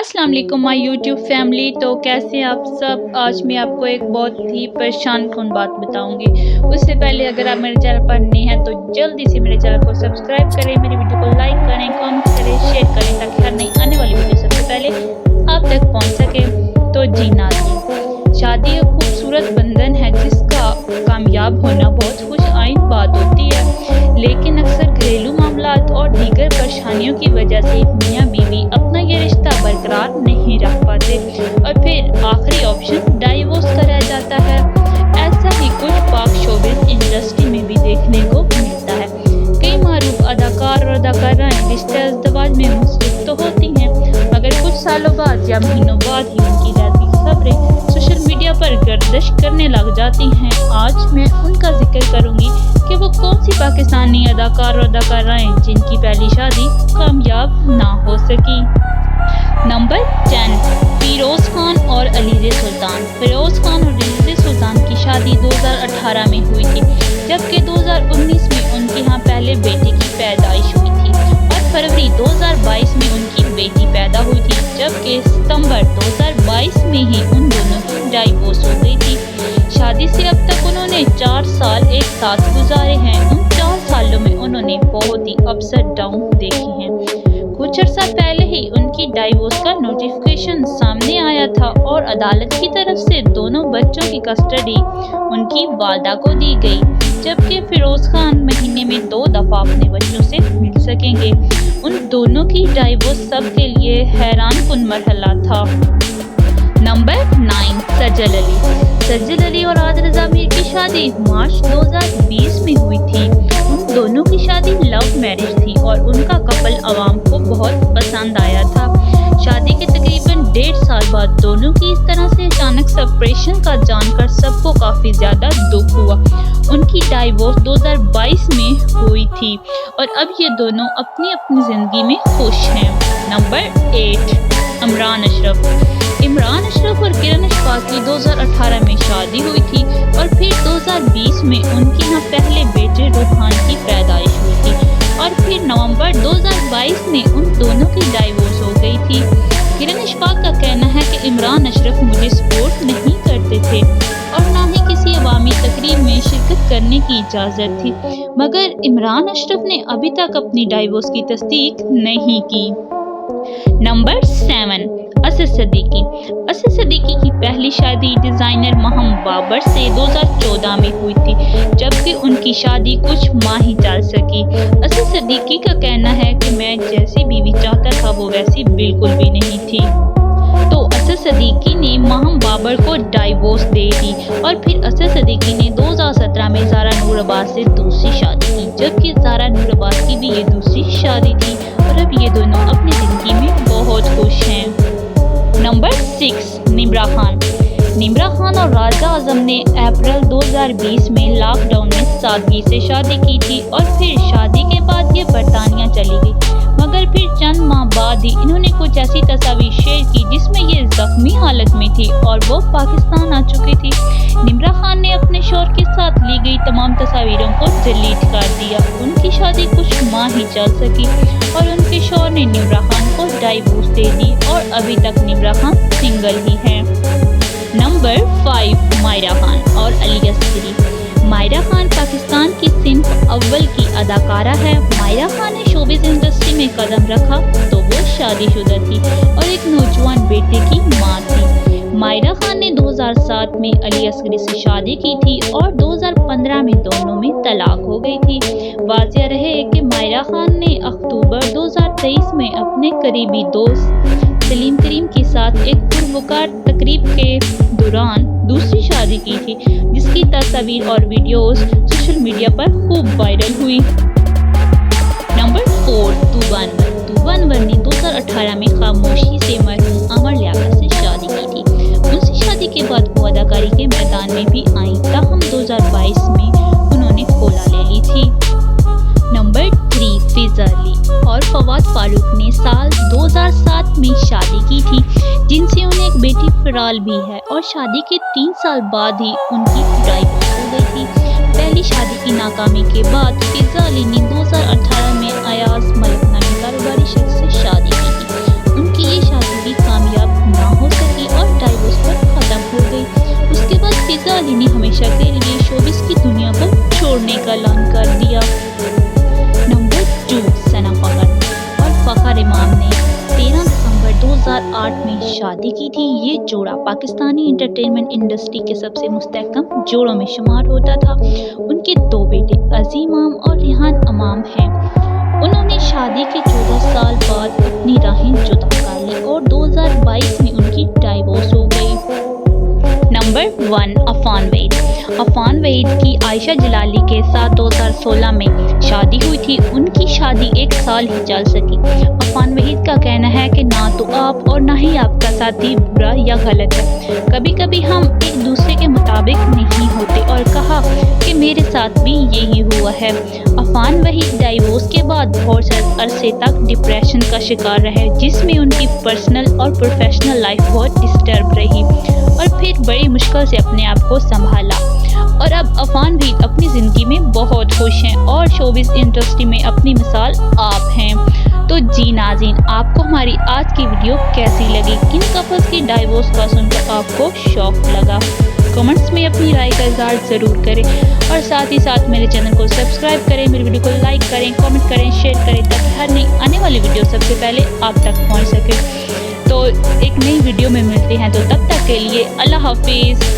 अस्सलाम वालेकुम my YouTube family. तो कैसे हैं आप सब। आज मैं आपको एक बहुत ही परेशान कौन बात बताऊंगी। उससे पहले अगर आप मेरे चैनल पर नए हैं तो जल्दी से मेरे चैनल को सब्सक्राइब करें, मेरी वीडियो को लाइक करें, कमेंट करें, शेयर करें ताकि हर नई आने वाली वीडियो सबसे पहले आप तक पहुंच सके। तो जी नाज़रीन, शादी एक खूबसूरत बंधन है जिसका कामयाब होना बहुत खुश आइंद बात होती है, लेकिन अक्सर घरेलू मामलात और दीगर परेशानियों की वजह से मियाँ बीवी अपना ये रिश्ता बरकरार नहीं रख पाते और फिर आखिरी ऑप्शन डाइवोर्स का रह जाता है। ऐसा ही कुछ पाक शोबिज़ इंडस्ट्री में भी देखने को मिलता है। कई मारूफ अदाकार और अदाकाराएं रिश्ते अज़दवाज में मुंसलिक तो होती हैं, मगर कुछ सालों बाद या महीनों बाद ही उनकी डेथ की खबरें सोशल मीडिया पर गर्दिश करने लग जाती हैं। आज मैं उनका जिक्र करूंगी कि वो कौन सी पाकिस्तानी अदाकार और अदाकाराएं जिनकी पहली शादी कामयाब ना हो सकी। नंबर 10, फिरोज खान और अलीज़े सुल्तान। फिरोज खान और अलीज़े सुल्तान की शादी 2018 में हुई थी, जबकि 2019 में उनके यहाँ पहले बेटे की पैदाइश हुई थी और फरवरी 2022 में उनकी बेटी पैदा हुई थी, जबकि सितंबर 2022 में ही उन दोनों की डाइवोर्स हो गई थी। शादी से अब तक उन्होंने 4 साल एक साथ गुजारे हैं। उन 4 सालों में उन्होंने बहुत ही अप्स एंड डाउन देखी हैं। कुछ अर्सा पहले ही उनकी डाइवोर्स का नोटिफिकेशन सामने आया था और अदालत की तरफ से दोनों बच्चों की कस्टडी उनकी वालदा को दी गई, जबकि फिरोज खान महीने में 2 दफा अपने बच्चों से मिल सकेंगे। उन दोनों की डाइवोर्स सबके लिए हैरान कुन मरहला था। नंबर 9, सज्जल अली। सज्जल अली और आद रज़ा मीर की शादी मार्च 2020 में हुई थी। उन दोनों की शादी लव मैरिज थी और उनका कपल आवाम को बहुत पसंद आया था। शादी के तकरीबन 1.5 साल बाद दोनों की इस तरह से अचानक सेपरेशन का जानकर सबको काफ़ी ज़्यादा दुख हुआ। उनकी डाइवोर्स 2022 में हुई थी और अब ये दोनों अपनी अपनी ज़िंदगी में खुश हैं। नंबर 8, इमरान अशरफ। इमरान अशरफ और किरण अशफाक की 2018 में शादी हुई थी और फिर 2020 में उनके यहाँ पहले बेटे रूहान की पैदाइश हुई थी और फिर नवंबर 2022 में उन दोनों की डाइवोर्स हो गई थी। किरण अशफाक का कहना है कि इमरान अशरफ मुझे सपोर्ट नहीं करते थे और ना ही किसी अवामी तकरीब में शिरकत करने की इजाज़त थी, मगर इमरान अशरफ ने अभी तक अपनी डाइवोर्स की तस्दीक नहीं की। नंबर 7, असद सिद्दीकी। असद सिद्दीकी की पहली शादी डिज़ाइनर महम बाबर से 2014 में हुई थी, जबकि उनकी शादी कुछ माह ही चल सकी। असद सिद्दीकी का कहना है कि मैं जैसी बीवी चाहता था वो वैसी बिल्कुल भी नहीं थी। तो असद सिद्दीकी ने महम बाबर को डाइवोर्स दे दी और फिर असद सिद्दीकी ने 2017 में ज़ारा नूर अब्बास से दूसरी शादी की, जबकि ज़ारा नूर अब्बास की भी ये दूसरी शादी थी और अब ये दोनों अपनी ज़िंदगी में बहुत खुश हैं। नंबर 6, निम्रा खान। निम्रा खान और राजा आजम ने अप्रैल 2020 में लॉकडाउन में सादगी से शादी की थी और फिर शादी के बाद ये बरतानिया चली गई, मगर फिर चंद माह बाद ही इन्होंने कुछ ऐसी तस्वीर शेयर की जिसमें ये जख्मी हालत में थी और वो पाकिस्तान आ चुकी थी। निम्रा खान ने अपने शौहर के साथ ली गई तमाम तस्वीरों को डिलीट कर दिया। उनकी शादी कुछ माह ही चल सकी और उनके शौहर ने निम्रा खान को डाइवोर्स दे दी और अभी तक निम्रा खान सिंगल ही है। नंबर 5, मायरा खान और अली अस्करी। मायरा खान पाकिस्तान की सिंफ अव्वल की अदाकारा है। मायरा खान ने शोबिज़ इंडस्ट्री में कदम रखा तो वो शादीशुदा थी और एक नौजवान बेटे की माँ थी। मायरा खान ने 2007 में अली अस्करी से शादी की थी और 2015 में दोनों में तलाक हो गई थी। वाज़िया रहे कि मायरा खान ने अक्टूबर 2023 में अपने करीबी दोस्त सलीम करीम के साथ एक पुरवकार तकरीब के दौरान दूसरी शादी की थी, जिसकी तस्वीर और वीडियोस सोशल मीडिया पर खूब वायरल हुई। नंबर 4, तूबा अनवर। तूबा अनवर ने 2018 में खामोशी से मरहूम अमर लियाकत से शादी की थी। उनसे शादी के बाद वो अदाकारी के मैदान में भी आई, ताहम 2022 में उन्होंने खोला ले ली थी। नंबर 3, फिज़ा अली और फवाद फारूक ने साल 2007 में शादी की थी, जिनसे उन्हें एक बेटी फराल भी है और शादी के 3 साल बाद ही उनकी डाइवोर्स हो गई थी। पहली शादी की नाकामी के बाद फिज़ा अली ने 2018 में अयाज मलिक नामी कारोबारी शख्स से शादी की थी। उनकी ये शादी भी 2008 में शादी की थी। ये जोड़ा पाकिस्तानी एंटरटेनमेंट इंडस्ट्री के सबसे मुस्तहकम जोड़ों में शुमार होता था। उनके 2 बेटे अजीम आम और रिहान अमाम हैं। उन्होंने शादी के 14 साल बाद अपनी राहें जुदा कर ली और 2022 में उनकी डाइवोर्स हो गई। नंबर 1, अफान वहीद। अफान वहीद की आयशा जलाली के साथ 2016 में शादी हुई थी। उनकी शादी 1 साल ही चल सकी। अफान वहीद का कहना है कि ना तो आप और ना ही आपका साथी बुरा या गलत है। कभी कभी हम एक दूसरे के मुताबिक नहीं होते और कहा कि मेरे साथ भी यही हुआ है। अफान वहीद डाइवोर्स के बाद बहुत अरसे तक डिप्रेशन का शिकार रहे, जिसमें उनकी पर्सनल और प्रोफेशनल लाइफ बहुत डिस्टर्ब रही और फिर बड़ी मुश्किल से अपने आप को संभाला। और अब अफान वहीद अपनी ज़िंदगी में बहुत खुश हैं और शोबिज़ इंडस्ट्री में अपनी मिसाल आप हैं। तो जी नाज़रीन, आपको हमारी आज की वीडियो कैसी लगी? किन कपल्स की डाइवोर्स का सुनकर आपको शॉक लगा? कमेंट्स में अपनी राय का इज़हार ज़रूर करें और साथ ही साथ मेरे चैनल को सब्सक्राइब करें, मेरी वीडियो को लाइक करें, कमेंट करें, शेयर करें ताकि हर नई आने वाली वीडियो सबसे पहले आप तक पहुँच सके। तो एक नई वीडियो में मिलते हैं, तो तब तक के लिए अल्लाह हाफिज़।